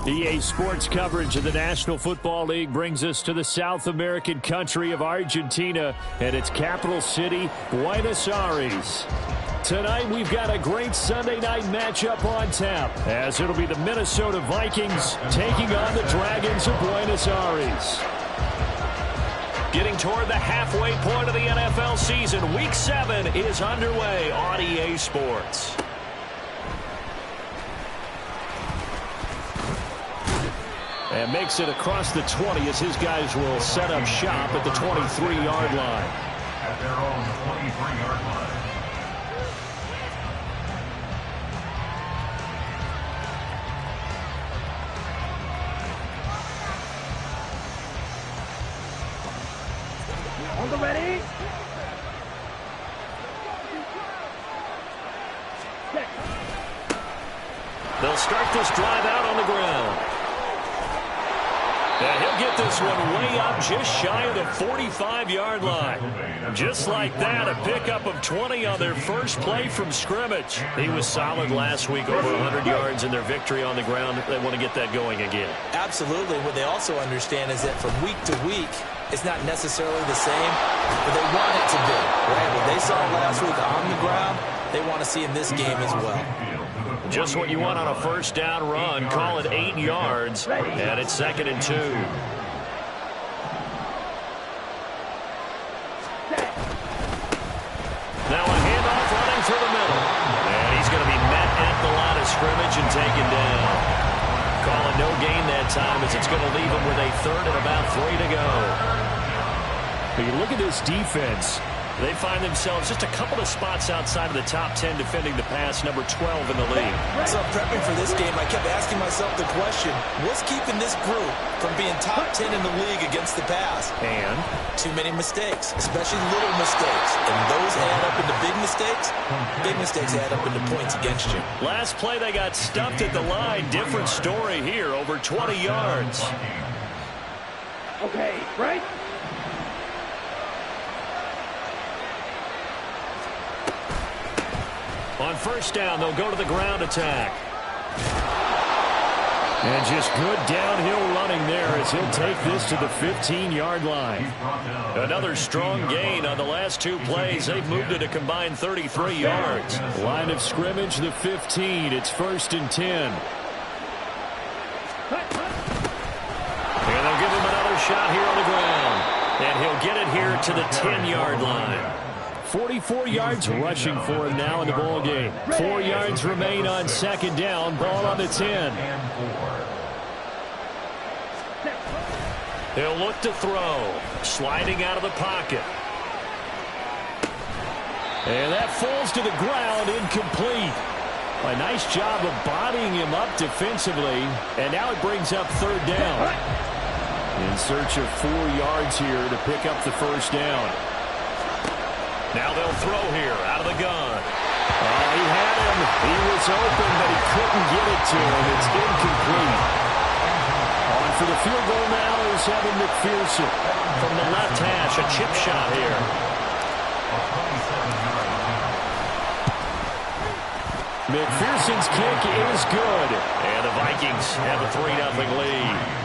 EA Sports coverage of the National Football League brings us to the South American country of Argentina and its capital city, Buenos Aires. Tonight, we've got a great Sunday night matchup on tap, as it'll be the Minnesota Vikings taking on the Dragons of Buenos Aires. Getting toward the halfway point of the NFL season, Week 7 is underway on EA Sports. And makes it across the 20 as his guys will set up shop at the 23-yard line. At their own 23-yard line. On the ready. They'll start this drive out on the ground. And he'll get this one way up just shy of the 45-yard line. Just like that, a pickup of 20 on their first play from scrimmage. He was solid last week, over 100 yards in their victory on the ground. They want to get that going again. Absolutely. What they also understand is that from week to week, it's not necessarily the same, but they want it to be. Right? What they saw last week on the ground, they want to see in this game as well. Just what you want on a first down run. Call it 8 yards, and it's 2nd and 2. Now a handoff running through the middle. And he's going to be met at the line of scrimmage and taken down. Call it no gain that time, as it's going to leave him with a 3rd and about 3 to go. But you look at this defense. They find themselves just a couple of spots outside of the top 10 defending the pass, number 12 in the league. So prepping for this game, I kept asking myself the question, what's keeping this group from being top 10 in the league against the pass? And? Too many mistakes, especially little mistakes. And those add up into big mistakes. Big mistakes add up into points against you. Last play, they got stuffed at the line. Different story here, over 20 yards. Okay, right? On first down, they'll go to the ground attack. And just good downhill running there as he'll take this to the 15-yard line. Another strong gain on the last 2 plays. They've moved it a combined 33 yards. Line of scrimmage, the 15. It's 1st and 10. And they'll give him another shot here on the ground. And he'll get it here to the 10-yard line. 44 yards rushing for him now in the ball game. 4 yards remain on 2nd down. Ball on the 10. They'll look to throw. Sliding out of the pocket. And that falls to the ground, incomplete. A nice job of bodying him up defensively. And now it brings up 3rd down. In search of 4 yards here to pick up the first down. Now they'll throw here out of the gun. Oh, he had him. He was open, but he couldn't get it to him. It's incomplete. On for the field goal now is Evan McPherson. From the left hash, a chip shot here. McPherson's kick is good. And the Vikings have a 3-0 lead.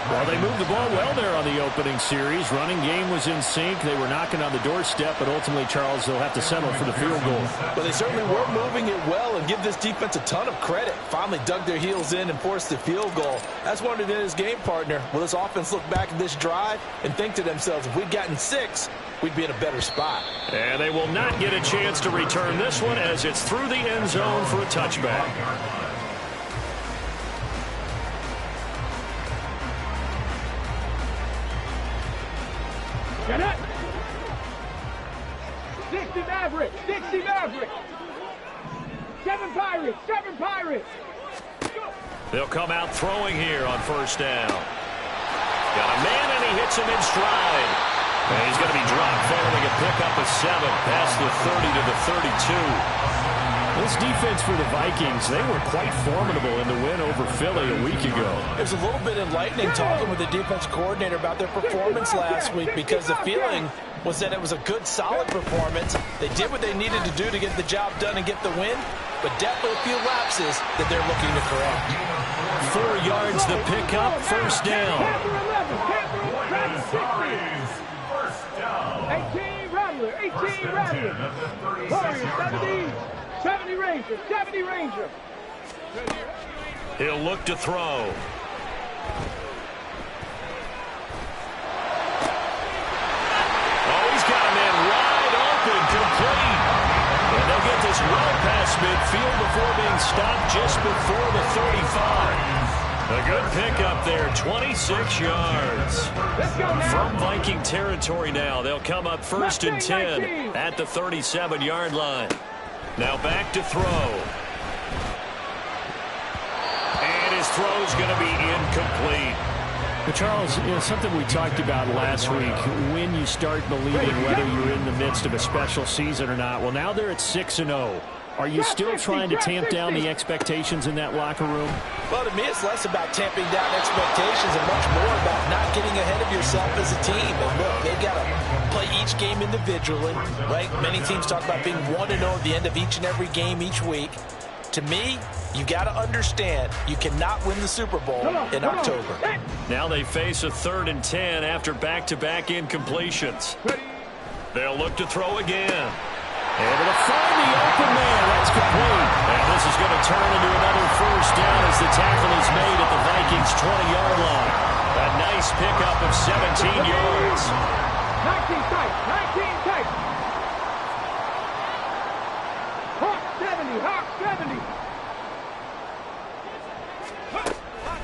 Well, they moved the ball well there on the opening series. Running game was in sync. They were knocking on the doorstep, but ultimately, Charles, they'll have to settle for the field goal. Well, they certainly were moving it well, and give this defense a ton of credit. Finally dug their heels in and forced the field goal. That's one of his game partner. Will this offense look back at this drive and think to themselves, if we'd gotten 6, we'd be in a better spot. And they will not get a chance to return this one as it's through the end zone for a touchback. Get it! 60 Mavericks! 60 Mavericks! 7 Pirates! 7 Pirates! Go! They'll come out throwing here on first down. Got a man, and he hits him in stride. And he's going to be dropped following a pickup of 7 past the 30 to the 32. This defense for the Vikings, they were quite formidable in the win over Philly a week ago. It was a little bit enlightening talking with the defense coordinator about their performance last week, because the feeling was that it was a good, solid performance. They did what they needed to do to get the job done and get the win, but definitely a few lapses that they're looking to correct. 4 yards the pickup, first down. 18 Rattler, 18 Rattler. Warriors, 70, 70 Ranger, 70 Ranger. He'll look to throw. Oh, he's got a man wide open, complete. And they'll get this well past midfield before being stopped just before the 35. A good pickup there, 26 yards. From Viking territory now, they'll come up first and 10 at the 37-yard line. Now back to throw. And his throw's going to be incomplete. But Charles, something we talked about last week, when you start believing whether you're in the midst of a special season or not. Well, now they're at 6-0. Are you still trying to tamp down the expectations in that locker room? Well, to me, it's less about tamping down expectations and much more about not getting ahead of yourself as a team. And look, they've got to play each game individually, right? Many teams talk about being 1-0 at the end of each and every game each week. To me, you got to understand you cannot win the Super Bowl in October. Now they face a 3rd and 10 after back-to-back incompletions. They'll look to throw again. Able to find the open man. That's complete. And this is going to turn into another first down as the tackle is made at the Vikings' 20-yard line. A nice pickup of 17 yards. 19 tight, 19 tight. Hawk 70, Hawk 70.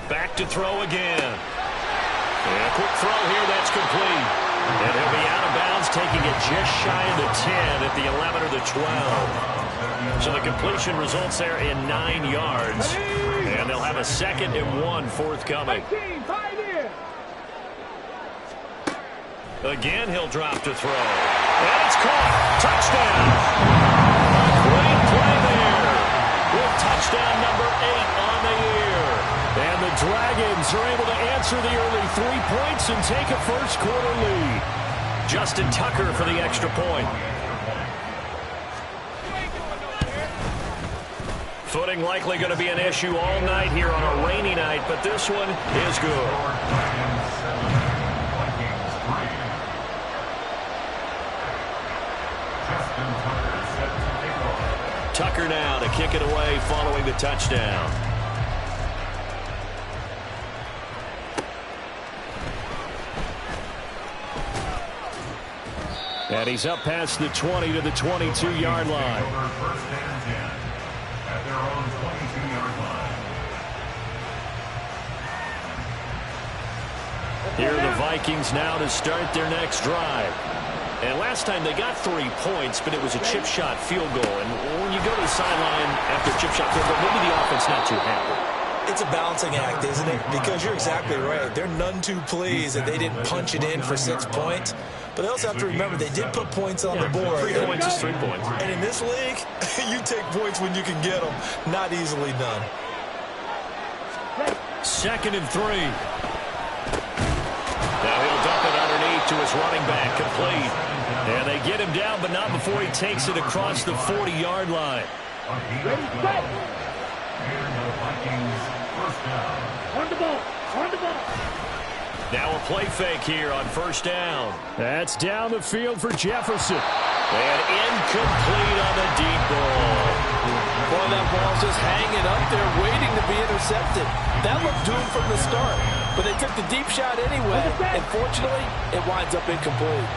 Back to throw again. And a quick throw here, that's complete. And he'll be out of bounds, taking it just shy of the 10 at the 11 or the 12. So the completion results there in 9 yards. And they'll have a 2nd and 1 forthcoming. Again, he'll drop to throw. And it's caught. Touchdown. A great play there. With touchdown number 8 on the year. And the Dragons are able to answer the early 3 points and take a first-quarter lead. Justin Tucker for the extra point. Footing likely going to be an issue all night here on a rainy night, but this one is good. Tucker now to kick it away following the touchdown. And he's up past the 20 to the 22-yard line. First and 10 at their own 22-yard line. Here are the Vikings now to start their next drive. And last time they got 3 points, but it was a chip shot field goal. And when you go to the sideline after a chip shot field goal, maybe the offense not too happy. It's a balancing act, isn't it? Because you're exactly right. They're none too pleased that they didn't punch it in for 6 points. But they also have to remember they did put points on the board. 3 points is 3 points. And in this league, you take points when you can get them. Not easily done. 2nd and 3. Now he'll dump it underneath to his running back, complete. And they get him down, but not before he takes it across the 40-yard line. On the ball, on the ball. Now a play fake here on first down. That's down the field for Jefferson. And incomplete on the deep ball. Boy, that ball's just hanging up there waiting to be intercepted. That looked doomed from the start. But they took the deep shot anyway. And fortunately, it winds up incomplete.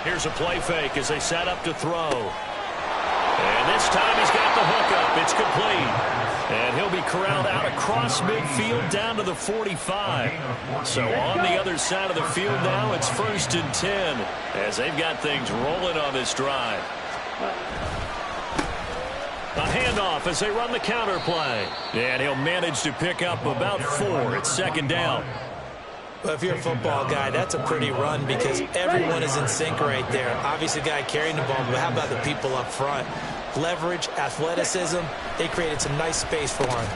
Here's a play fake as they set up to throw. And this time he's got the hook up. It's complete. And he'll be corralled out across midfield down to the 45. So on the other side of the field now, it's 1st and 10 as they've got things rolling on this drive. A handoff as they run the counter play. And he'll manage to pick up about 4. It's 2nd down. Well, if you're a football guy, that's a pretty run because everyone is in sync right there. Obviously, the guy carrying the ball, but how about the people up front? Leverage, athleticism, they created some nice space for him.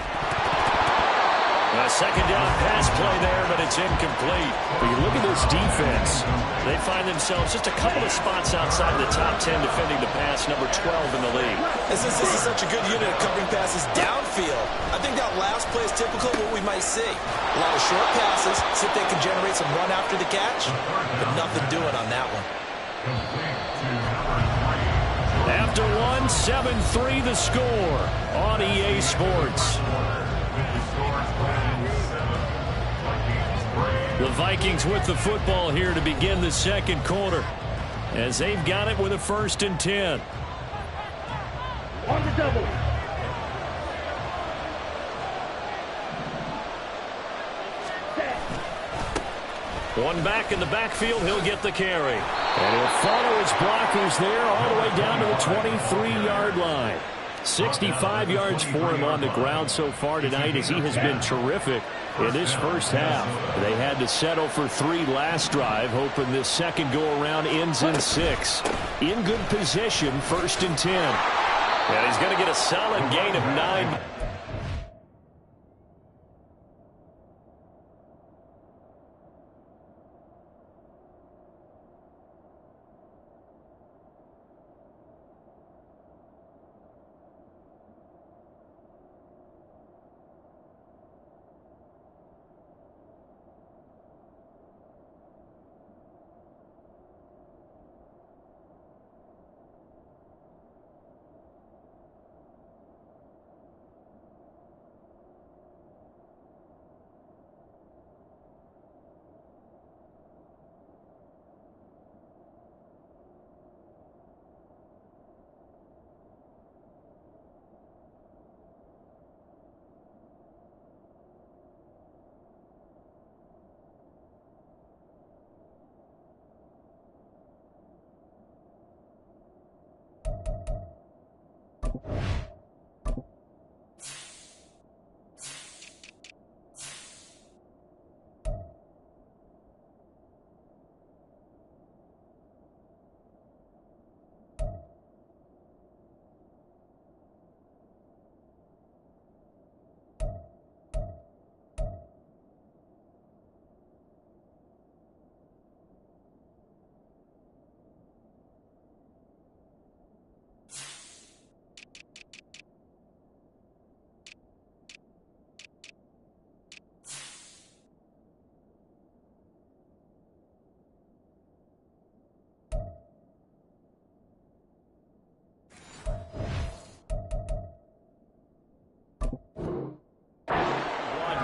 A A second down pass play there, but it's incomplete. But you look at this defense. They find themselves just a couple of spots outside of the top 10 defending the pass, number 12 in the league. And since this is such a good unit of covering passes downfield, I think that last play is typical of what we might see. A lot of short passes, see if they can generate some run after the catch, but nothing doing on that one. After one, 7-3 the score on EA Sports. The Vikings with the football here to begin the second quarter, as they've got it with a 1st and 10. On the double. One back in the backfield, he'll get the carry. And he'll follow his blockers there all the way down to the 23-yard line. 65 yards for him on the ground so far tonight, as he has been terrific in this first half. They had to settle for 3 last drive, hoping this second go-around ends in 6. In good position, 1st and 10. And he's going to get a solid gain of 9.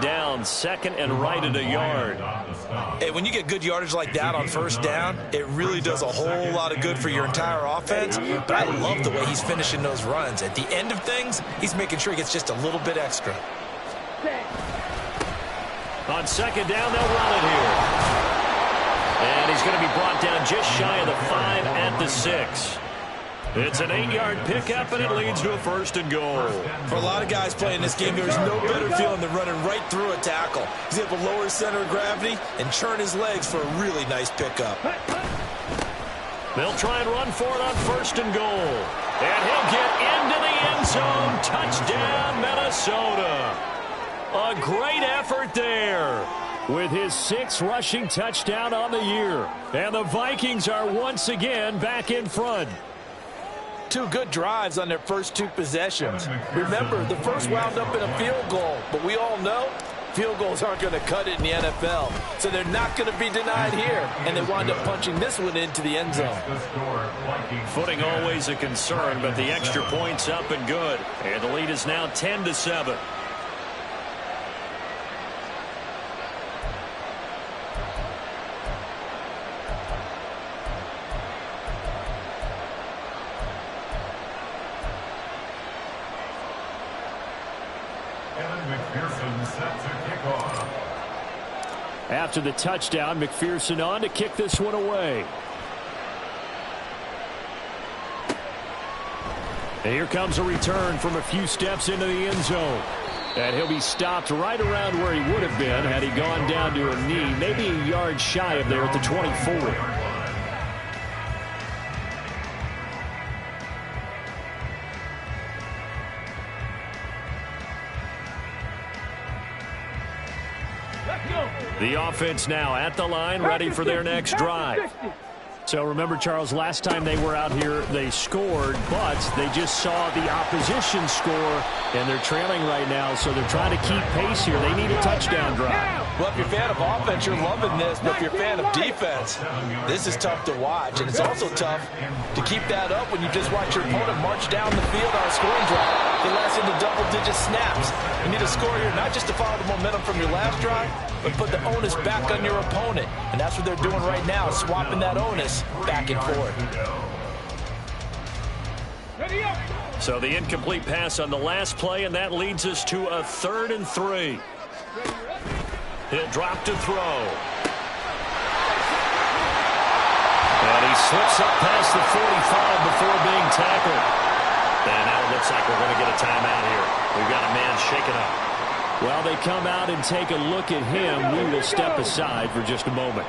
Down, 2nd and right at a yard. Hey, when you get good yardage like that on 1st down, it really does a whole lot of good for your entire offense. But I love the way he's finishing those runs. At the end of things, he's making sure he gets just a little bit extra. On 2nd down, they'll run it here. And he's going to be brought down just shy of the 5 at the 6. It's an 8-yard pickup, and it leads to a 1st and goal. For a lot of guys playing this game, there's no better feeling than running right through a tackle. He's able to lower his center of gravity and churn his legs for a really nice pickup. They'll try and run for it on 1st and goal. And he'll get into the end zone. Touchdown, Minnesota. A great effort there, with his 6th rushing touchdown on the year. And the Vikings are once again back in front. 2 good drives on their first 2 possessions. Remember, the first wound up in a field goal, but we all know field goals aren't going to cut it in the NFL, so they're not going to be denied here, and they wind up punching this one into the end zone. Footing always a concern, but the extra point's up and good, and the lead is now 10-7. After the touchdown, McPherson on to kick this one away. And here comes a return from a few steps into the end zone. And he'll be stopped right around where he would have been had he gone down to a knee, maybe a yard shy of there at the 24. The offense now at the line, ready for their next drive. So remember, Charles, last time they were out here, they scored, but they just saw the opposition score, and they're trailing right now, so they're trying to keep pace here. They need a touchdown drive. Well, if you're a fan of offense, you're loving this, but if you're a fan of defense, this is tough to watch, and it's also tough to keep that up when you just watch your opponent march down the field on a scoring drive. They last into double-digit snaps. You need a score here, not just to follow the momentum from your last drive, but put the onus back on your opponent, and that's what they're doing right now, swapping that onus back and forth. So the incomplete pass on the last play, and that leads us to a 3rd and 3. He'll drop to throw. And he slips up past the 45 before being tackled. And now it looks like we're going to get a timeout here. We've got a man shaken up. Well, they come out and take a look at him. We will step aside for just a moment.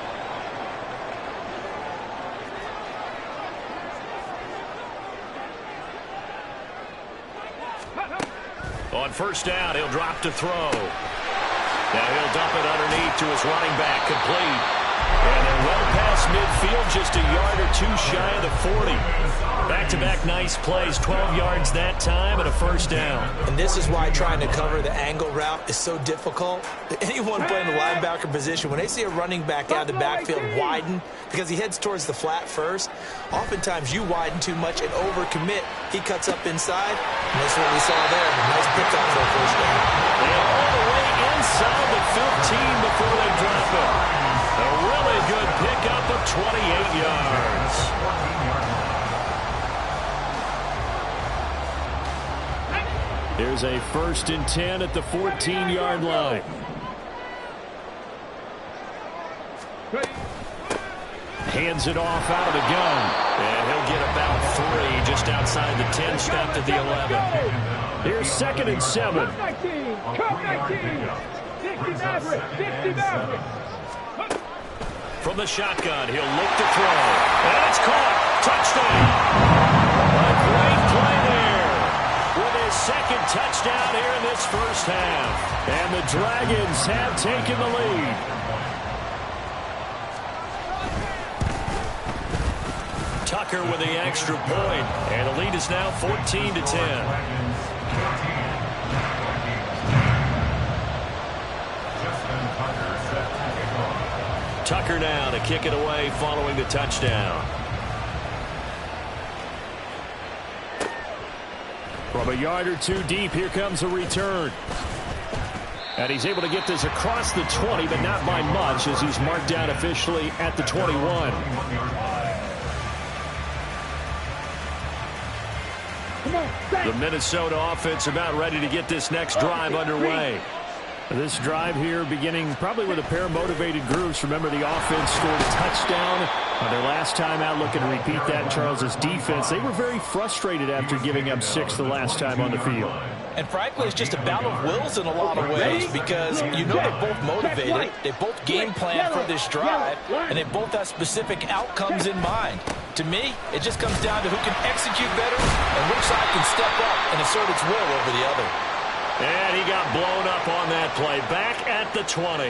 On first down, he'll drop to throw. Now he'll dump it underneath to his running back, complete. And they're well past midfield, just a yard or two shy of the 40. Back-to-back nice plays, 12 yards that time and a first down. And this is why trying to cover the angle route is so difficult. Anyone playing the linebacker position, when they see a running back out of the backfield widen, because he heads towards the flat first, oftentimes you widen too much and overcommit. He cuts up inside, and that's what we saw there. A nice pickup for a first down. And all the way inside the 15 before they drop it. A really good pickup of 28 yards. Here's a 1st and 10 at the 14-yard line. Hands it off out of the gun. And he'll get about 3 just outside the 10, stopped at the 11. Here's 2nd and 7. 60 Maverick. From the shotgun, he'll look to throw. And it's caught. Touchdown. A great play there with his 2nd touchdown here in this first half. And the Dragons have taken the lead. Tucker with the extra point. And the lead is now 14-10. Tucker now to kick it away following the touchdown. From a yard or two deep, here comes a return. And he's able to get this across the 20, but not by much, as he's marked down officially at the 21. The Minnesota offense about ready to get this next drive underway. This drive here beginning probably with a pair of motivated groups. Remember, the offense scored a touchdown on their last time out. Looking to repeat that. Charles's defense, they were very frustrated after giving up 6 the last time on the field. And frankly, it's just a battle of wills in a lot of ways, because you know they're both motivated, they both game plan for this drive, and they both have specific outcomes in mind. To me, it just comes down to who can execute better and which side can step up and assert its will over the other. And he got blown up on that play. Back at the 20. Well,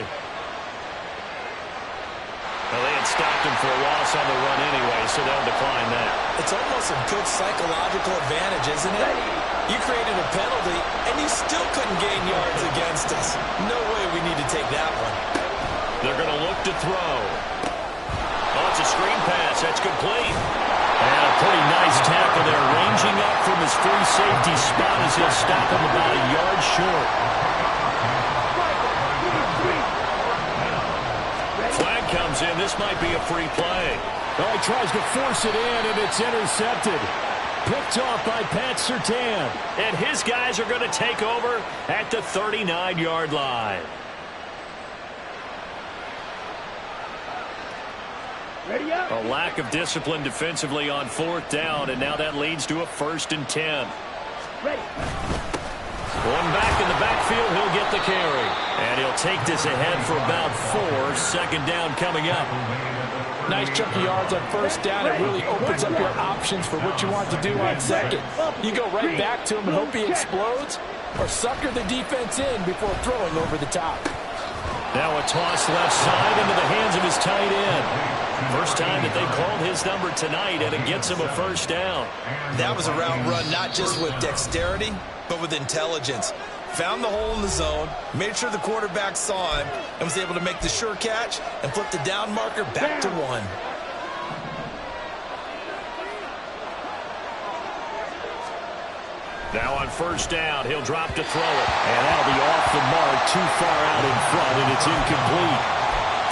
they had stopped him for a loss on the run anyway, so they'll decline that. It's almost a good psychological advantage, isn't it? You created a penalty, and you still couldn't gain yards against us. No way we need to take that one. They're going to look to throw. Oh, it's a screen pass. That's complete. And a pretty nice tackle there, ranging up from his free safety spot as he'll stop him about a yard short. Flag comes in. This might be a free play. Oh, he tries to force it in, and it's intercepted. Picked off by Pat Surtain. And his guys are going to take over at the 39-yard line. A lack of discipline defensively on 4th down, and now that leads to a 1st and 10. One back in the backfield, he'll get the carry. And he'll take this ahead for about 4. 2nd down coming up. Nice chunk of yards on 1st down. It really opens up your options for what you want to do on 2nd. You go right back to him and hope he explodes, or sucker the defense in before throwing over the top. Now a toss left side into the hands of his tight end. First time that they called his number tonight, and it gets him a first down. That was a route run not just with dexterity, but with intelligence. Found the hole in the zone, made sure the quarterback saw him, and was able to make the sure catch and flip the down marker back to 1. Now on first down, he'll drop to throw it. And that'll be off the mark, too far out in front, and it's incomplete.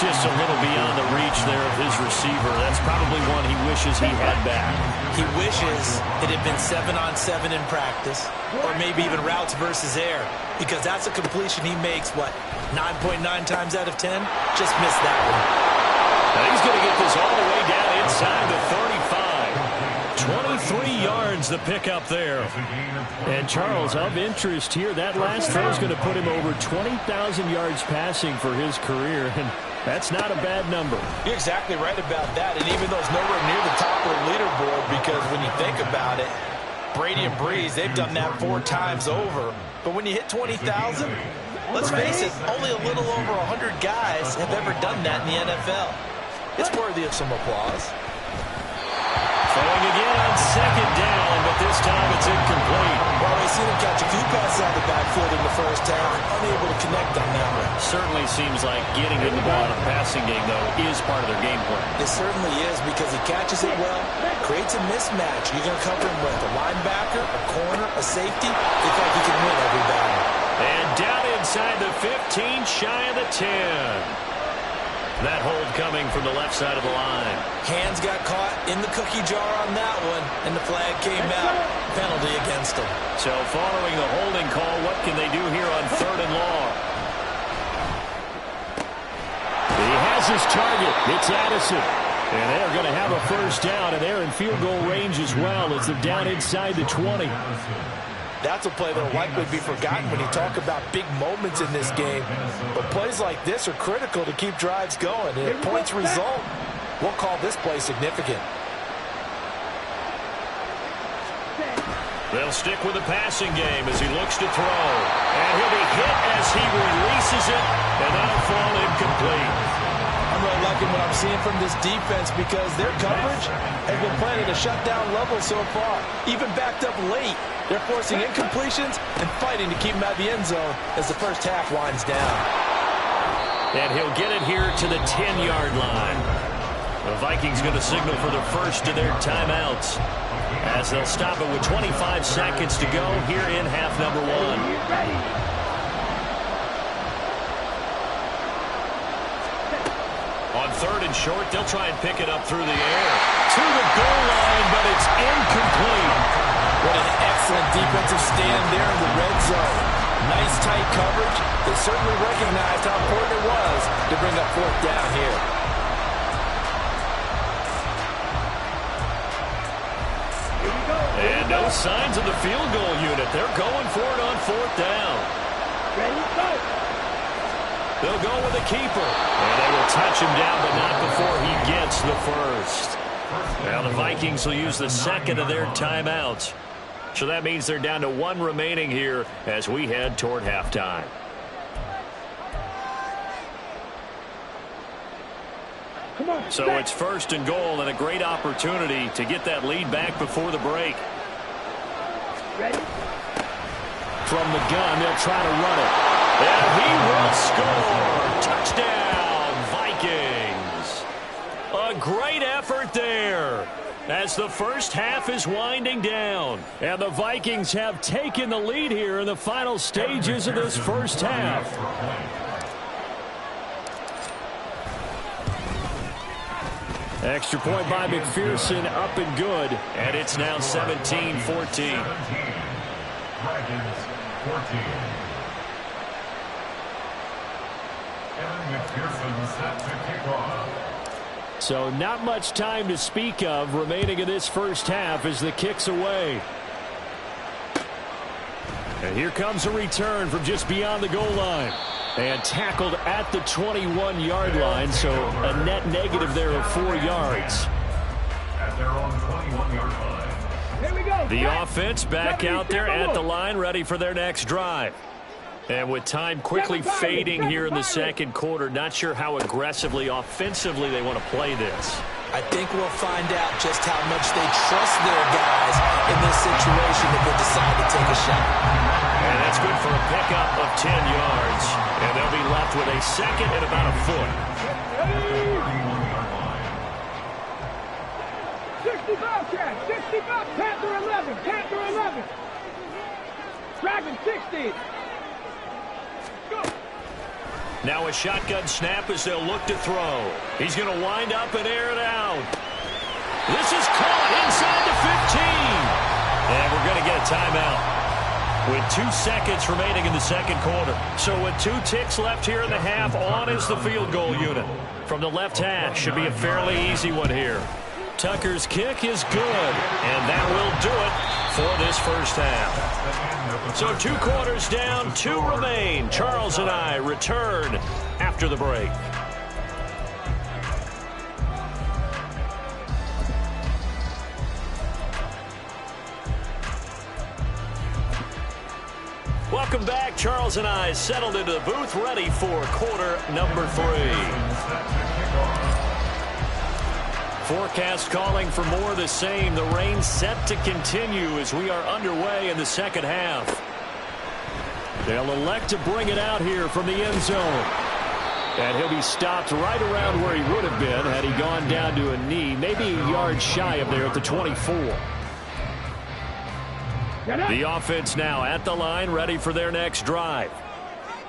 Just a little beyond the reach there of his receiver. That's probably one he wishes he had back. He wishes it had been 7-on-7 in practice, or maybe even routes versus air, because that's a completion he makes, 9.9 times out of 10? Just missed that one. Now he's going to get this all the way down inside the 35. 23 yards the pickup there. And Charles, of interest here, that last throw is going to put him over 20,000 yards passing for his career, and that's not a bad number. You're exactly right about that, and even though it's nowhere near the top of the leaderboard, because when you think about it, Brady and Breeze, they've done that 4 times over. But when you hit 20,000, let's face it, only a little over 100 guys have ever done that in the NFL. It's worthy of some applause. Throwing again on second down, but this time it's incomplete. Well, we've seen him catch a few passes out of the backfield in the first half, unable to connect on that one. Certainly seems like getting in the ball in a passing game, though, is part of their game plan. It certainly is, because he catches it well, creates a mismatch. You're going to cover him with a linebacker, a corner, a safety. It's like he can win every battle. And down inside the 15, shy of the 10. That hold coming from the left side of the line. Hands got caught in the cookie jar on that one, and the flag came out. Penalty against him. So following the holding call, what can they do here on 3rd and long? He has his target. It's Addison. And they're going to have a first down, and they're in field goal range as well as they're down inside the 20. That's a play that will likely be forgotten when you talk about big moments in this game. But plays like this are critical to keep drives going. And if points result, we'll call this play significant. They'll stick with the passing game as he looks to throw. And he'll be hit as he releases it, and that'll fall incomplete. I'm really liking what I'm seeing from this defense, because their coverage has been playing at a shutdown level so far. Even backed up late, they're forcing incompletions and fighting to keep them out of the end zone as the first half winds down. And he'll get it here to the 10-yard line. The Vikings going to signal for the first of their timeouts, as they'll stop it with 25 seconds to go here in half number 1. On 3rd and short, they'll try and pick it up through the air. To the goal line, but it's incomplete. What an excellent defensive stand there in the red zone. Nice tight coverage. They certainly recognized how important it was to bring up 4th down here. And no signs of the field goal unit. They're going for it on 4th down. Ready, go. They'll go with the keeper. And they will touch him down, but not before he gets the first. Now the Vikings will use the second of their timeouts. So that means they're down to 1 remaining here as we head toward halftime. Come on. So it's 1st and goal, and a great opportunity to get that lead back before the break. Ready? From the gun, they'll try to run it. And he will score. Touchdown, Vikings. A great effort there as the first half is winding down. And the Vikings have taken the lead here in the final stages of this first half. Extra point by McPherson, up and good. And it's now 17-14. Dragons 14. McPherson set to kick off. So not much time to speak of remaining in this first half as the kick's away. And here comes a return from just beyond the goal line. And tackled at the 21-yard line, so a net negative there of 4 yards. At their own 21-yard line. Here we go. The offense back out there at the line, ready for their next drive. And with time quickly fading here in the second quarter, not sure how aggressively, offensively they want to play this. I think we'll find out just how much they trust their guys in this situation if they decide to take a shot. And that's good for a pickup of 10 yards. And they'll be left with a second and about a foot. 65 catch, 65, Panther 11, Panther 11. Dragon 60. Go. Now a shotgun snap as they'll look to throw. He's going to wind up and air it out. This is caught inside the 15. And we're going to get a timeout with 2 seconds remaining in the second quarter. So with 2 ticks left here in the half, on is the field goal unit. From the left hash, should be a fairly easy one here. Tucker's kick is good, and that will do it for this first half. So 2 quarters down, 2 remain. Charles and I return after the break. Welcome back. Charles and I settled into the booth, ready for quarter number 3. Forecast calling for more of the same. The rain set to continue as we are underway in the second half. They'll elect to bring it out here from the end zone. And he'll be stopped right around where he would have been had he gone down to a knee, maybe a yard shy of there at the 24. The offense now at the line, ready for their next drive.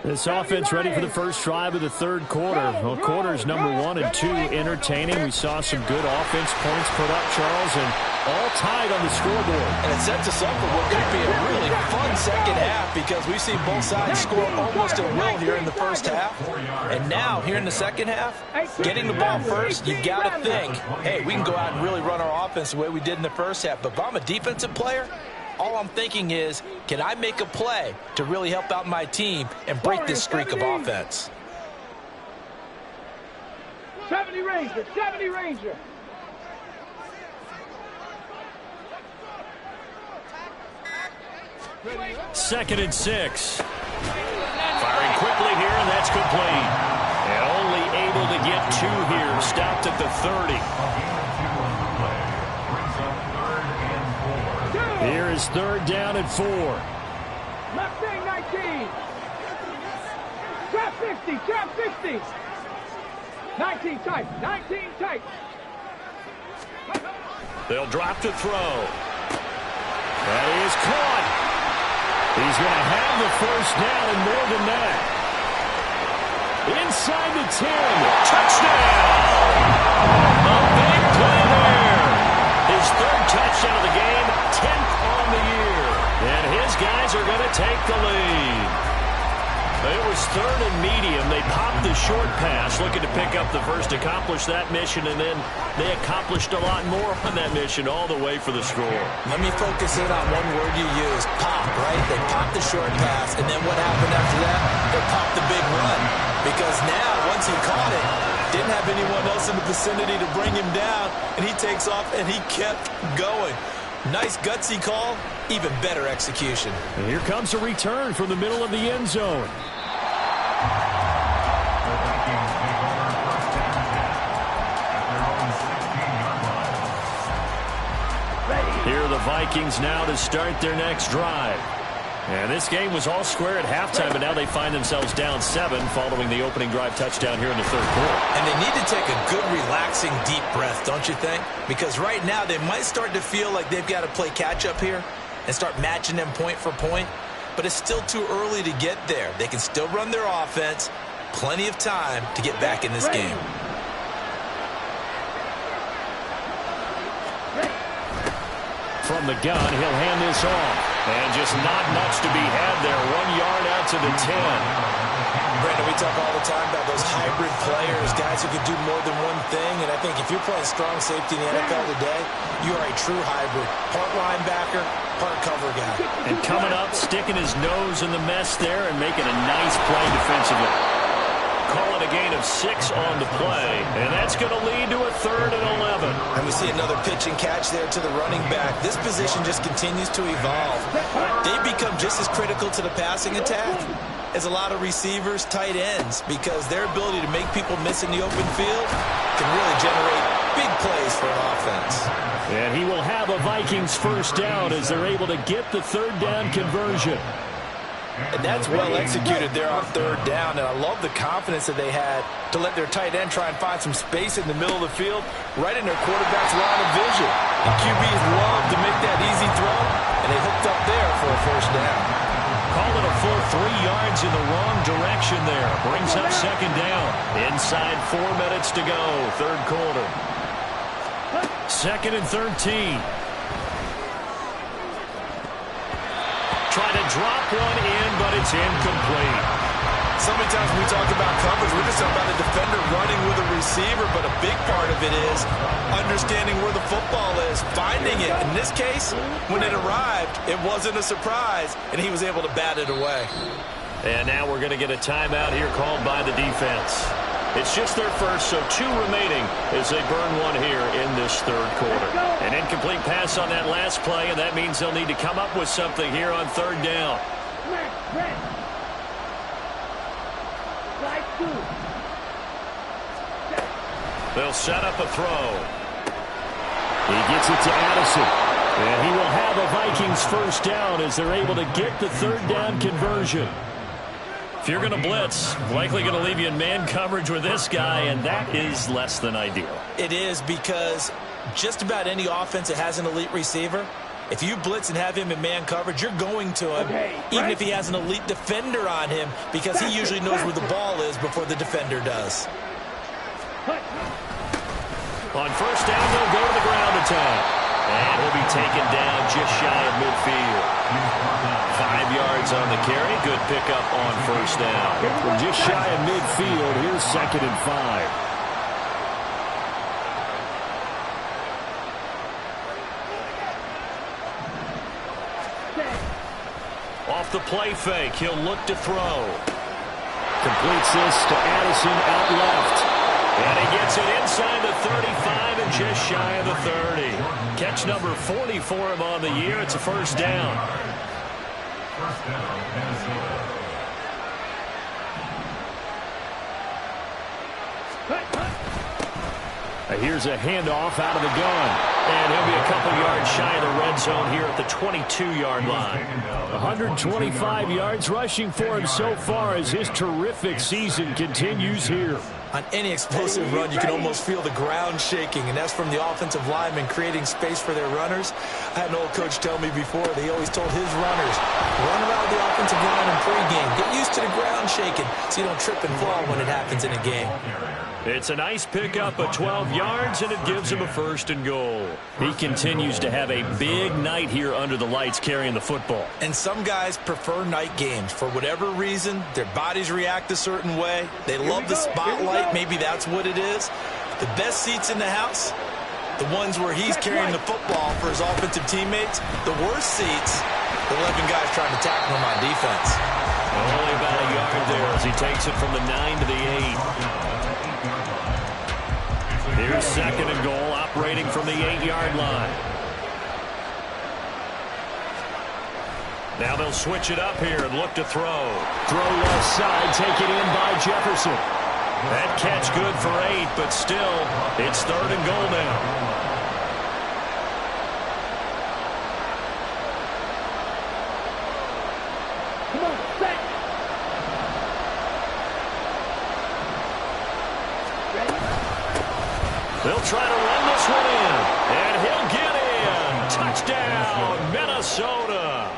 This offense ready for the first drive of the third quarter. Well, quarters number 1 and 2 entertaining. We saw some good offense points put up, Charles, and all tied on the scoreboard. And it sets us up for what could be a really fun second half because we've seen both sides score almost at will here in the first half. And now, here in the second half, getting the ball first, you've got to think, hey, we can go out and really run our offense the way we did in the first half. But if I'm a defensive player, all I'm thinking is, can I make a play to really help out my team and break this streak of offense? 70 Ranger, 70 Ranger. Second and 6. Firing quickly here, and that's complete. And only able to get 2 here. Stopped at the 30. Here is third down and 4. Left wing 19. Trap 50, trap 50. 19 tight, 19 tight. They'll drop to throw. That is caught. He's going to have the first down and more than that. Inside the 10. Touchdown. A big play there. His 3rd touchdown of the game, 10th on the year. And his guys are going to take the lead. It was 3rd and medium. They popped the short pass, looking to pick up the first, accomplish that mission, and then they accomplished a lot more on that mission all the way for the score. Let me focus in on one word you used, pop, right? They popped the short pass, and then what happened after that? They popped the big run. Because now, once he caught it, didn't have anyone else in the vicinity to bring him down, and he takes off, and he kept going. Nice gutsy call, even better execution. And here comes a return from the middle of the end zone. Here are the Vikings now to start their next drive. And this game was all square at halftime, but now they find themselves down 7 following the opening drive touchdown here in the third quarter. And they need to take a good, relaxing, deep breath, don't you think? Because right now they might start to feel like they've got to play catch-up here and start matching them point for point. But it's still too early to get there. They can still run their offense. Plenty of time to get back in this game. From the gun, he'll hand this off. And just not much to be had there. 1 yard out to the 10. Brandon, we talk all the time about those hybrid players, guys who can do more than one thing. And I think if you're playing strong safety in the NFL today, you are a true hybrid. Part linebacker, part cover guy. And coming up, sticking his nose in the mess there and making a nice play defensively. Call it a gain of 6 on the play. And that's going to lead to a 3rd and 11. And we see another pitch and catch there to the running back. This position just continues to evolve. They become just as critical to the passing attack as a lot of receivers, tight ends, because their ability to make people miss in the open field can really generate big plays for an offense. And he will have a Vikings first down as they're able to get the third down conversion. And that's well executed there on third down, and I love the confidence that they had to let their tight end try and find some space in the middle of the field, right in their quarterback's line of vision. And QBs love to make that easy throw, and they hooked up there for a first down. Call it a full 3 yards in the wrong direction there. Brings up second down. Inside 4 minutes to go, third quarter. 2nd and 13. Trying to drop one in, but it's incomplete. So many times when we talk about coverage, we're just talking about a defender running with a receiver, but a big part of it is understanding where the football is, finding it. In this case, when it arrived, it wasn't a surprise, and he was able to bat it away. And now we're going to get a timeout here called by the defense. It's just their first, so 2 remaining as they burn one here in this third quarter. An incomplete pass on that last play, and that means they'll need to come up with something here on third down. They'll set up a throw. He gets it to Addison. And he will have a Vikings first down as they're able to get the third down conversion. If you're going to blitz, likely going to leave you in man coverage with this guy, and that is less than ideal. It is, because just about any offense that has an elite receiver, if you blitz and have him in man coverage, you're going to him, even if he has an elite defender on him, because he usually knows where the ball is before the defender does. On first down, they'll go to the ground attack. And he'll be taken down just shy of midfield. 5 yards on the carry. Good pickup on first down. From just shy of midfield, here's 2nd and 5. Off the play fake, he'll look to throw. Completes this to Addison out left. And he gets it inside the 35 and just shy of the 30. Catch number 40 for him on the year. It's a first down. First down, Minnesota. Here's a handoff out of the gun. And he'll be a couple yards shy of the red zone here at the 22-yard line. 125 yards rushing for him so far as his terrific season continues here. On any explosive run, you can almost feel the ground shaking, and that's from the offensive linemen creating space for their runners. I had an old coach tell me before that he always told his runners, run around the offensive line in pregame. Get used to the ground shaking so you don't trip and fall when it happens in a game. It's a nice pickup of 12 yards, and it gives him a 1st and goal. He continues to have a big night here under the lights carrying the football. And some guys prefer night games. For whatever reason, their bodies react a certain way. They love the spotlight. Maybe that's what it is. The best seats in the house, the ones where he's carrying the football for his offensive teammates. The worst seats, the 11 guys trying to tackle him on defense. Only about a yard there as he takes it from the 9 to the 8. Here's 2nd and goal, operating from the 8-yard line. Now they'll switch it up here and look to throw. Throw left side, taken in by Jefferson. That catch good for 8, but still, it's 3rd and goal now. Come on, set. They'll try to run this one in, and he'll get in. Touchdown, Minnesota.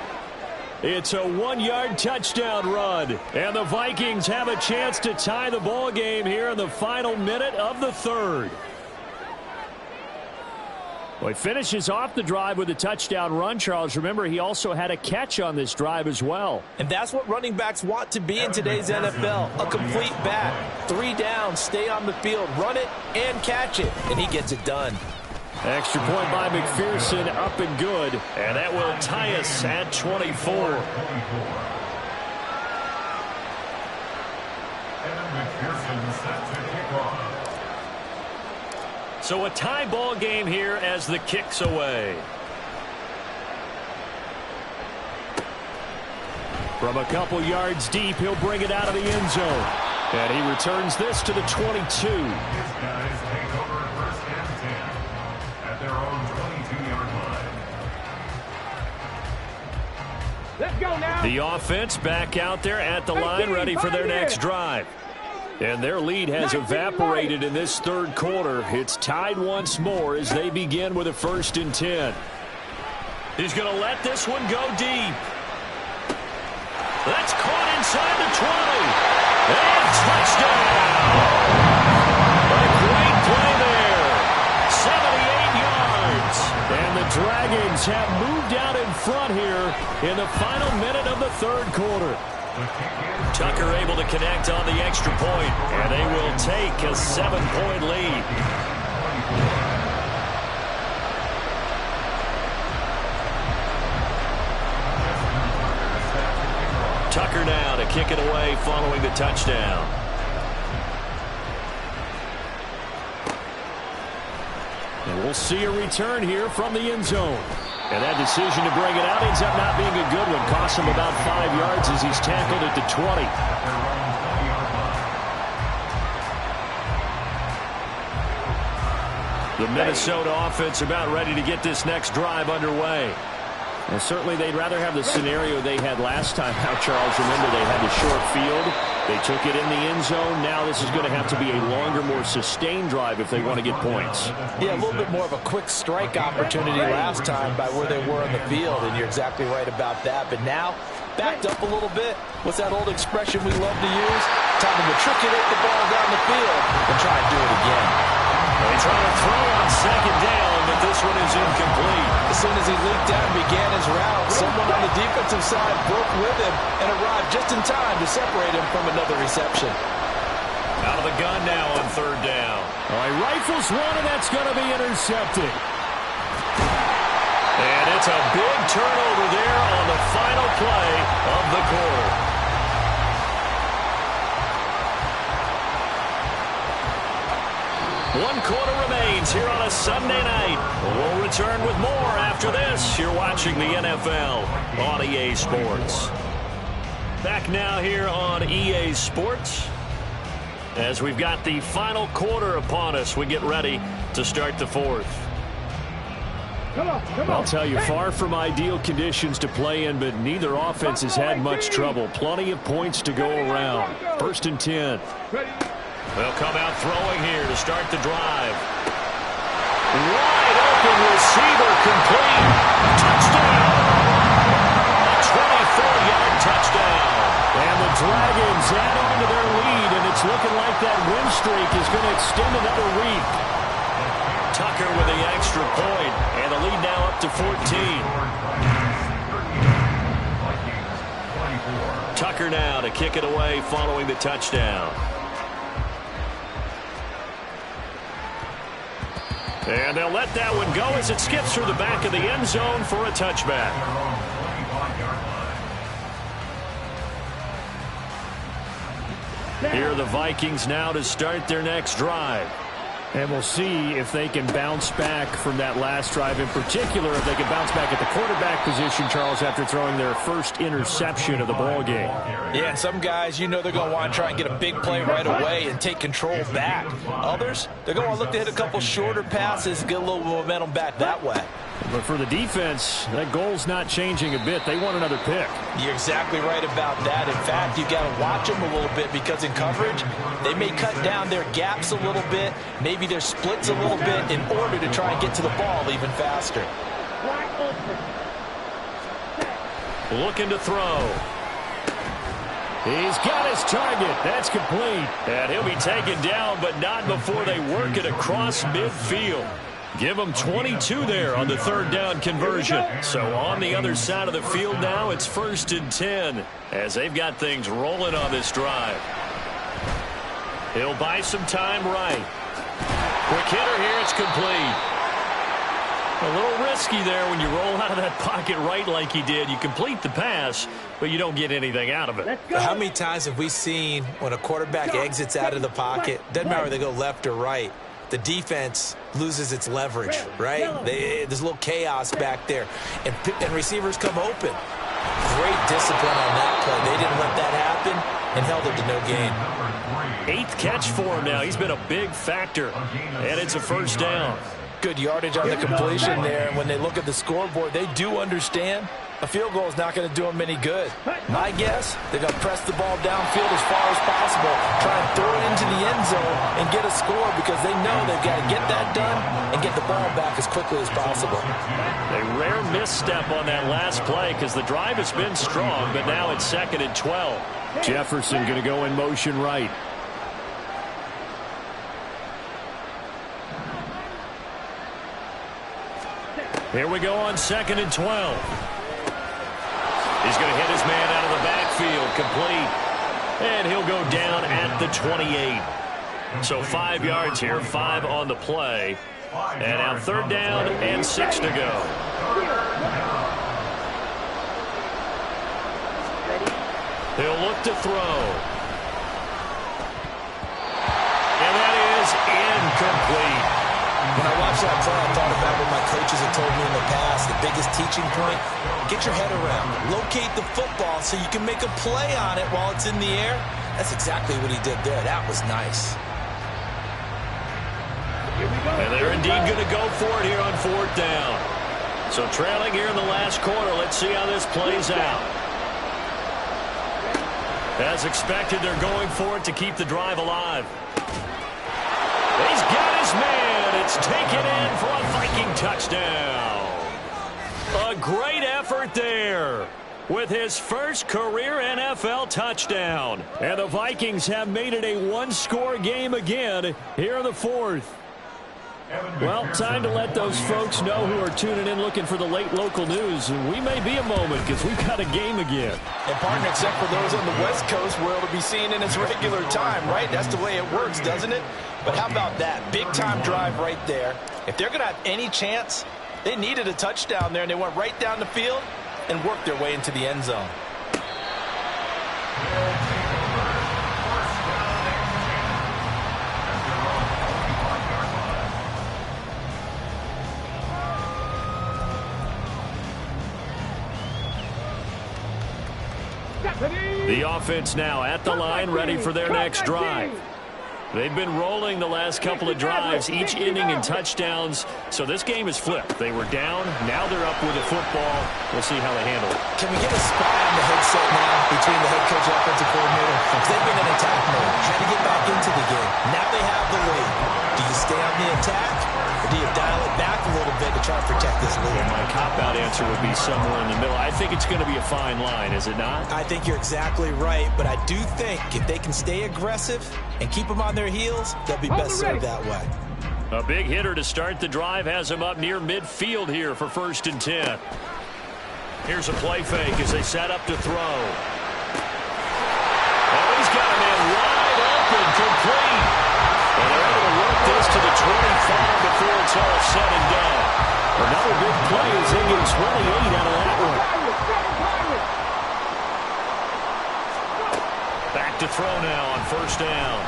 It's a 1-yard touchdown run, and the Vikings have a chance to tie the ball game here in the final minute of the third. Well, he finishes off the drive with a touchdown run, Charles. Remember, he also had a catch on this drive as well. And that's what running backs want to be in today's NFL, a complete back. 3 downs, stay on the field, run it, and catch it, and he gets it done. Extra point by McPherson, up and good. And that will tie us at 24. Evan McPherson set to kick off. So a tie ball game here as the kick's away. From a couple yards deep, he'll bring it out of the end zone. And he returns this to the 22. His guys take over first and 10 at their own 22-yard line. Let's go now. The offense back out there at the line, ready for their next drive. And their lead has evaporated in this third quarter. It's tied once more as they begin with a 1st and 10. He's going to let this one go deep. That's caught inside the 20. And touchdown! A great play there. 78 yards. And the Dragons have moved out in front here in the final minute of the third quarter. Tucker able to connect on the extra point, and they will take a 7-point lead. Tucker now to kick it away following the touchdown. And we'll see a return here from the end zone. And that decision to bring it out ends up not being a good one. Costs him about 5 yards as he's tackled at the 20. The Minnesota offense about ready to get this next drive underway. And certainly they'd rather have the scenario they had last time out, Charles. Remember, they had the short field. They took it in the end zone. Now this is going to have to be a longer, more sustained drive if they want to get points. Yeah, a little bit more of a quick strike opportunity last time by where they were on the field, and you're exactly right about that. But now, backed up a little bit. What's that old expression we love to use? Time to matriculate the ball down the field and try and do it again. They try to throw on second down, but this one is incomplete. As soon as he leaped out and began his route, someone on the defensive side broke with him and arrived just in time to separate him from another reception. Out of the gun now on third down. All right, rifles one, and that's going to be intercepted. And it's a big turnover there on the final play of the quarter. One quarter remains here on a Sunday night. We'll return with more after this. You're watching the NFL on EA Sports. Back now here on EA Sports. As we've got the final quarter upon us, we get ready to start the fourth. Come on. I'll tell you, far from ideal conditions to play in, but neither offense has had much trouble. Plenty of points to go around. 1st and 10. They'll come out throwing here to start the drive. Wide open receiver complete. Touchdown! A 24-yard touchdown. And the Dragons add on to their lead, and it's looking like that win streak is going to extend another week. Tucker with the extra point, and the lead now up to 14. Tucker now to kick it away following the touchdown. And they'll let that one go as it skips through the back of the end zone for a touchback. Here are the Vikings now to start their next drive. And we'll see if they can bounce back from that last drive. In particular, if they can bounce back at the quarterback position, Charles, after throwing their first interception of the ball game. Yeah, some guys, you know they're going to want to try and get a big play right away and take control back. Others, they're going to want to look to hit a couple shorter passes and get a little momentum back that way. But for the defense, that goal's not changing a bit. They want another pick. You're exactly right about that. In fact, you got to watch them a little bit because in coverage, they may cut down their gaps a little bit, maybe their splits a little bit in order to try and get to the ball even faster. Looking to throw. He's got his target. That's complete. And he'll be taken down, but not before they work it across midfield. Give them 22 there on the third down conversion. So on the other side of the field now, it's 1st and 10 as they've got things rolling on this drive. He'll buy some time right. Quick hitter here, it's complete. A little risky there when you roll out of that pocket right like he did. You complete the pass, but you don't get anything out of it. How many times have we seen when a quarterback exits out of the pocket, doesn't matter whether they go left or right, the defense loses its leverage, right? There's a little chaos back there, and receivers come open. Great discipline on that play. They didn't let that happen and held it to no gain. 8th catch for him now. He's been a big factor, and it's a first down. Good yardage on the completion there, and when they look at the scoreboard, they do understand a field goal is not going to do them any good. My guess, they're going to press the ball downfield as far as possible, try and throw it into the end zone and get a score because they know they've got to get that done and get the ball back as quickly as possible. A rare misstep on that last play because the drive has been strong, but now it's 2nd and 12. Jefferson going to go in motion right. Here we go on 2nd and 12. He's going to hit his man out of the backfield, complete. And he'll go down at the 28. So 5 yards here, 5 on the play. And now 3rd down and 6 to go. He'll look to throw. And that is incomplete. When I watched that play, I thought about what my coaches had told me in the past. The biggest teaching point, get your head around. Locate the football so you can make a play on it while it's in the air. That's exactly what he did there. That was nice. And they're indeed going to go for it here on 4th down. So trailing here in the last quarter. Let's see how this plays out. As expected, they're going for it to keep the drive alive. He's got his man. It's taken in for a Viking touchdown. A great effort there with his first career NFL touchdown. And the Vikings have made it a one-score game again here in the 4th. Well, time to let those folks know who are tuning in looking for the late local news. We may be a moment because we've got a game again. And partner, except for those on the West Coast, where it'll be seen in its regular time, right? That's the way it works, doesn't it? But how about that? Big-time drive right there. If they're going to have any chance, they needed a touchdown there, and they went right down the field and worked their way into the end zone. The offense now at the line, ready for their next drive. They've been rolling the last couple of drives, each inning in touchdowns. So this game is flipped. They were down. Now they're up with the football. We'll see how they handle it. Can we get a spy on the headset now between the head coach and offensive coordinator? Because they've been in attack mode, trying to get back into the game. Now they have the lead. Do you stay on the attack, or do you dial it back a little bit to try to protect this lead? My cop-out answer would be somewhere in the middle. I think it's going to be a fine line, is it not? I think you're exactly right, but I do think if they can stay aggressive and keep them on their heels, they'll be best served that way. A big hitter to start the drive has him up near midfield here for 1st and 10. Here's a play fake as they set up to throw. Oh, he's got a man wide open, complete. And they're able to work this to the 25 before it's all said and done. Another big play as they get 28 out of that one. Back to throw now on 1st down.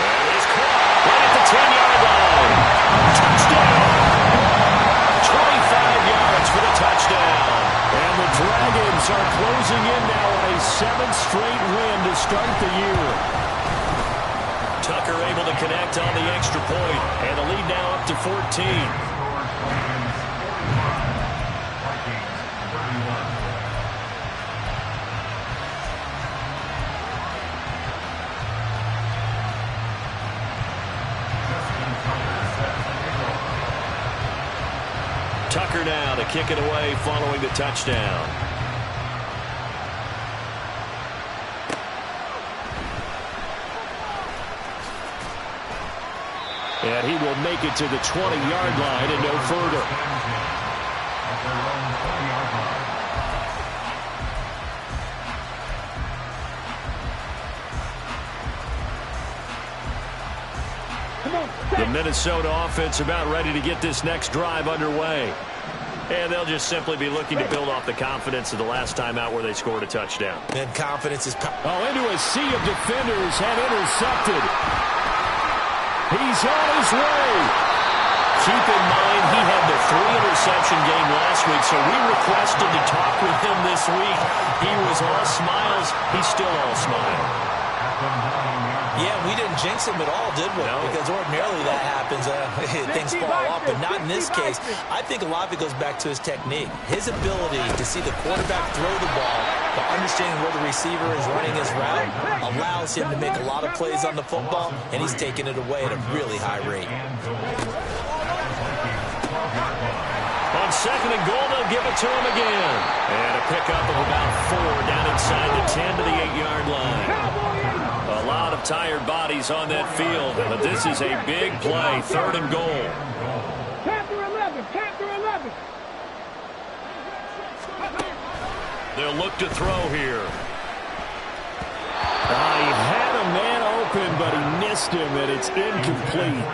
And he's caught right at the 10-yard line. Touchdown. 25 yards for the touchdown. And the Dragons are closing in now on a 7th straight win to start the year. Tucker able to connect on the extra point, and the lead now up to 14. Tucker now to kick it away following the touchdown. And he will make it to the 20-yard line and no further. The Minnesota offense about ready to get this next drive underway. And they'll just simply be looking to build off the confidence of the last time out where they scored a touchdown. And confidence is... into a sea of defenders and intercepted. He's on his way. Keep in mind, he had the 3-interception game last week, so we requested to talk with last week. He was all smiles. He's still all smiles. Yeah, we didn't jinx him at all, did we? No. Because ordinarily that happens. Things fall off, but not in this case. I think a lot of it goes back to his technique. His ability to see the quarterback throw the ball, but understanding where the receiver is running his route allows him to make a lot of plays on the football, and he's taking it away at a really high rate. On second and goal, they'll give it to him again. And a pickup of about 4 down inside the 10 to the 8-yard line. A lot of tired bodies on that field, but this is a big play, 3rd and goal. Panther 11, Panther 11. They'll look to throw here. He had a man open, but he missed him, and it's incomplete.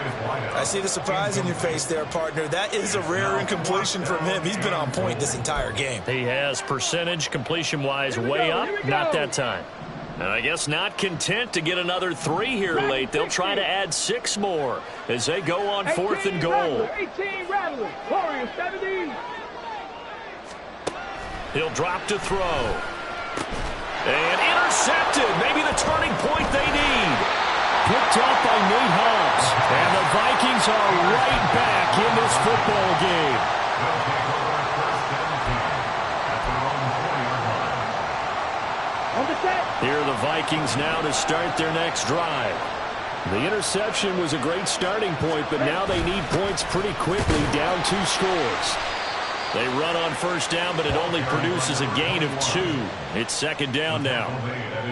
I see the surprise in your face there, partner. That is a rare incompletion from him. He's been on point this entire game. He has percentage completion-wise way up, not that time. And I guess not content to get another 3 here late. They'll try to add 6 more as they go on 4th and goal. 18 Rattlers, Warriors 70. He'll drop to throw. And intercepted. Maybe the turning point they need. Picked up by Nate Hobbs. And the Vikings are right back in this football game. On the set. Here are the Vikings now to start their next drive. The interception was a great starting point, but now they need points pretty quickly, down 2 scores. They run on first down, but it only produces a gain of 2. It's 2nd down now.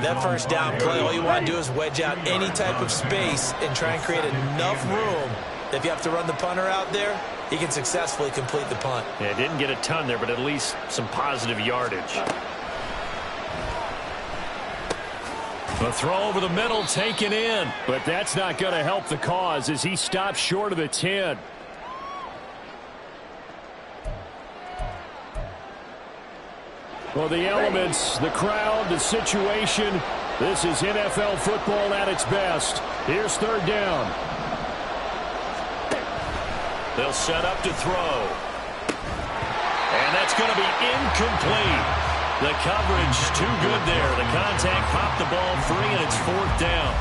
That first down play, all you want to do is wedge out any type of space and try and create enough room that if you have to run the punter out there, he can successfully complete the punt. Yeah, didn't get a ton there, but at least some positive yardage. The throw over the middle taken in, but that's not going to help the cause as he stops short of the 10. Well, the elements, the crowd, the situation, this is NFL football at its best. Here's 3rd down. They'll set up to throw. And that's going to be incomplete. The coverage too good there. The contact popped the ball free, and it's 4th down.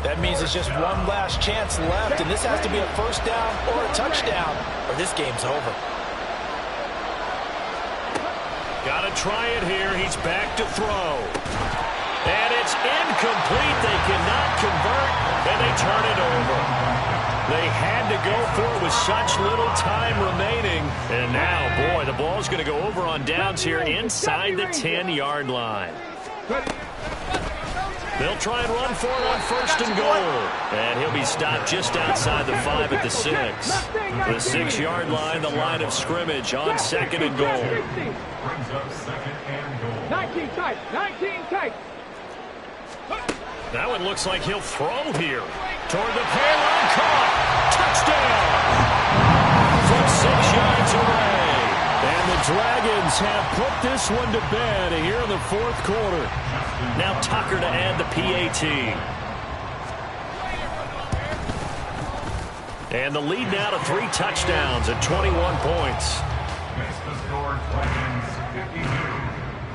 That means it's just one last chance left, and this has to be a first down or a touchdown, or this game's over. Got to try it here. He's back to throw. And it's incomplete. They cannot convert, and they turn it over. They had to go for it with such little time remaining. And now, boy, the ball's going to go over on downs here inside the 10-yard line. They'll try and run for it on 1st and goal. And he'll be stopped just outside the 5 at the 6. The 6-yard line, the line of scrimmage on 2nd and goal. Brings up 2nd and goal. 19 tight, 19 tight. Now it looks like he'll throw here. Toward the payload, caught. Touchdown! From 6 yards away. And the Dragons have put this one to bed here in the 4th quarter. Now Tucker to add the PAT. And the lead now to 3 touchdowns at 21 points. Makes the score Dragons 52,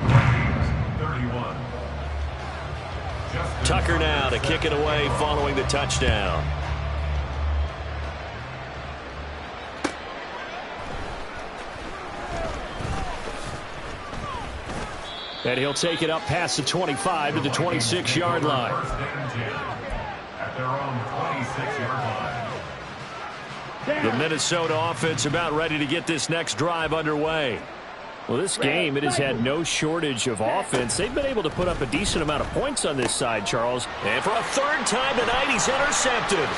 Vikings 31. Tucker now to kick it away following the touchdown. And he'll take it up past the 25 to the 26-yard line. First and 10 at their own 26-yard line. The Minnesota offense about ready to get this next drive underway. Well, this game, it has had no shortage of offense. They've been able to put up a decent amount of points on this side, Charles. And for a 3rd time tonight, he's intercepted.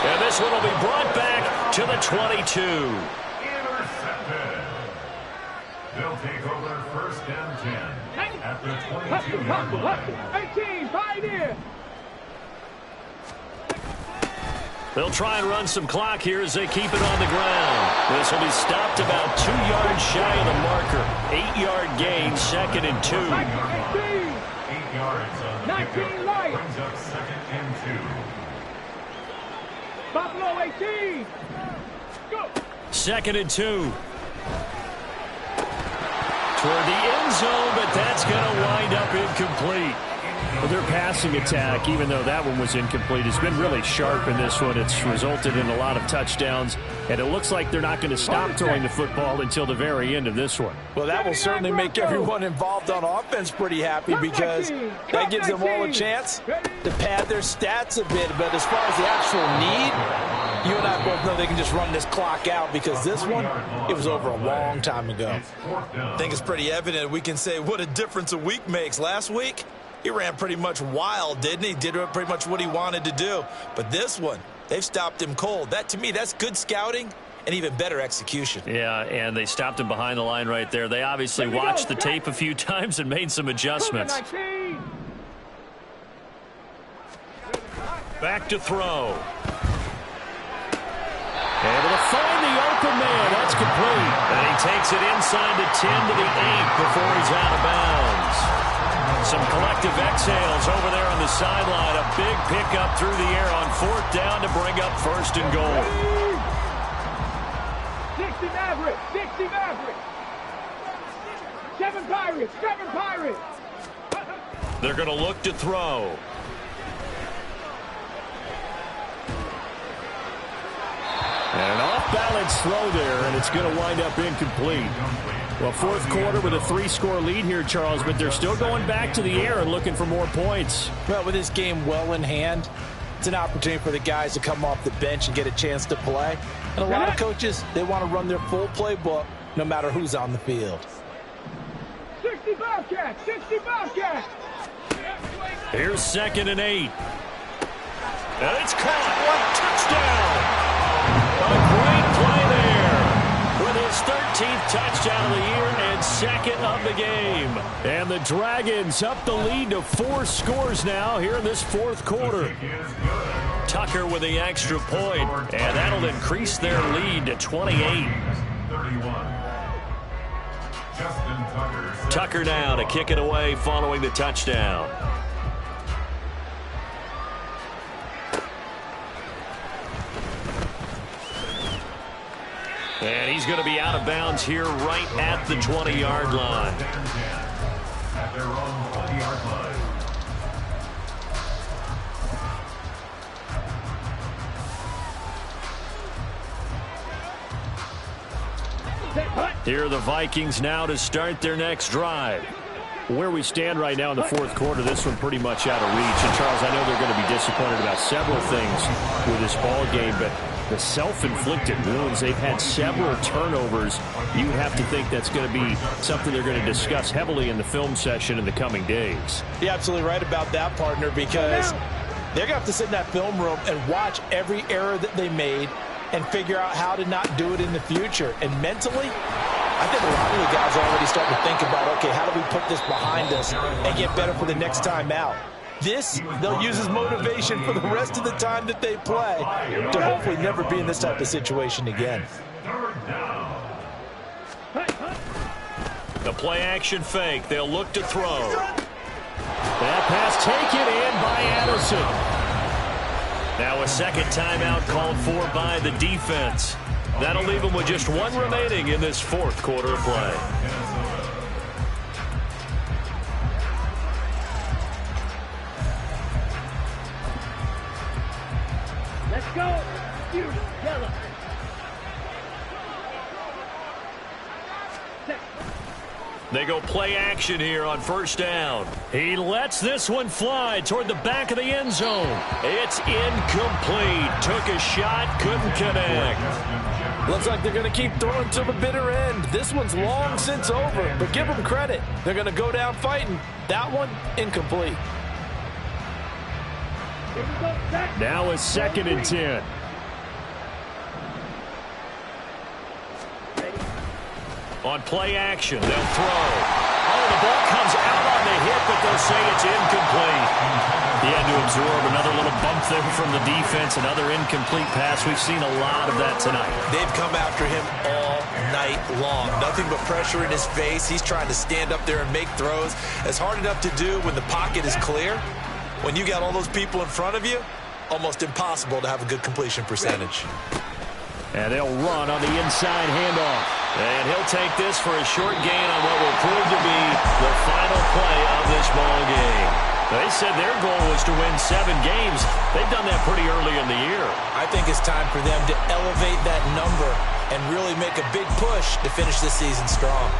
And this one will be brought back to the 22. Intercepted. They'll take over 1st and 10 at the 22-yard line. 18, Pioneer. They'll try and run some clock here as they keep it on the ground. This will be stopped about 2 yards shy of the marker. 8-yard gain, 2nd and 2. 8 yards on the pickup. Brings up 2nd and 2. Buffalo 18. Go. 2nd and 2. toward the end zone, but that's going to wind up incomplete. Well, their passing attack, even though that one was incomplete, has been really sharp in this one. It's resulted in a lot of touchdowns, and it looks like they're not going to stop throwing the football until the very end of this one. Well, that will certainly make everyone involved on offense pretty happy because that gives them all a chance to pad their stats a bit. But as far as the actual need, you and I both know they can just run this clock out because this one, it was over a long time ago. I think it's pretty evident we can say what a difference a week makes. Last week, he ran pretty much wild, didn't he? Did pretty much what he wanted to do. But this one, they've stopped him cold. That, to me, that's good scouting and even better execution. Yeah, and they stopped him behind the line right there. They obviously watched the tape a few times and made some adjustments. Back to throw. Able to find the open man. That's complete. And he takes it inside the 10 to the 8 before he's out of bounds. Some collective exhales over there on the sideline. A big pickup through the air on 4th down to bring up 1st and goal. 60 Mavericks, 60 Mavericks. 7 Pirates, 7 Pirates. They're going to look to throw. And an off-balance throw there, and it's going to wind up incomplete. Well, 4th quarter with a 3-score lead here, Charles, but they're still going back to the air and looking for more points. Well, with this game well in hand, it's an opportunity for the guys to come off the bench and get a chance to play. And a lot of coaches, they want to run their full playbook no matter who's on the field. 60 Bobcats, 60 Bobcats. Here's 2nd and 8. And it's caught. Touchdown. A great play there with his 13th touchdown of the year and 2nd of the game. And the Dragons up the lead to 4 scores now here in this 4th quarter. Tucker with the extra point, and that'll increase their lead to 28. Tucker now to kick it away following the touchdown. And he's going to be out of bounds here right at the 20-yard line. At their own 20-yard line. Here are the Vikings now to start their next drive. Where we stand right now in the 4th quarter, this one pretty much out of reach. And, Charles, I know they're going to be disappointed about several things with this ball game, but the self-inflicted wounds, they've had several turnovers. You have to think that's going to be something they're going to discuss heavily in the film session in the coming days. You're absolutely right about that, partner, because they're going to have to sit in that film room and watch every error that they made and figure out how to not do it in the future. And mentally, I think a lot of the guys are already starting to think about, okay, how do we put this behind us and get better for the next time out? This, they'll use as motivation for the rest of the time that they play to hopefully never be in this type of situation again. The play-action fake. They'll look to throw. That pass taken in by Addison. Now a 2nd timeout called for by the defense. That'll leave them with just 1 remaining in this 4th quarter of play. Let's go. You yellow. They go play action here on 1st down. He lets this one fly toward the back of the end zone. It's incomplete. Took a shot, couldn't connect. Looks like they're going to keep throwing to the bitter end. This one's long since over, but give them credit. They're going to go down fighting. That one, incomplete. Now a 2nd and 10. On play action, they'll throw. Oh, the ball comes out on the hit, but they'll say it's incomplete. He had to absorb another little bump there from the defense, another incomplete pass. We've seen a lot of that tonight. They've come after him all night long. Nothing but pressure in his face. He's trying to stand up there and make throws. It's hard enough to do when the pocket is clear. When you got all those people in front of you, almost impossible to have a good completion percentage. And they'll run on the inside handoff. And he'll take this for a short gain on what will prove to be the final play of this ball game. They said their goal was to win 7 games. They've done that pretty early in the year. I think it's time for them to elevate that number and really make a big push to finish this season strong.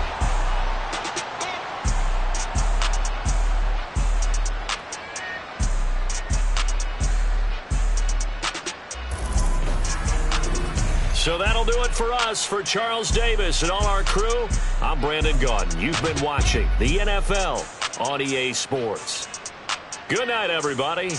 So that'll do it for us. For Charles Davis and all our crew, I'm Brandon Gaudin. You've been watching the NFL on EA Sports. Good night, everybody.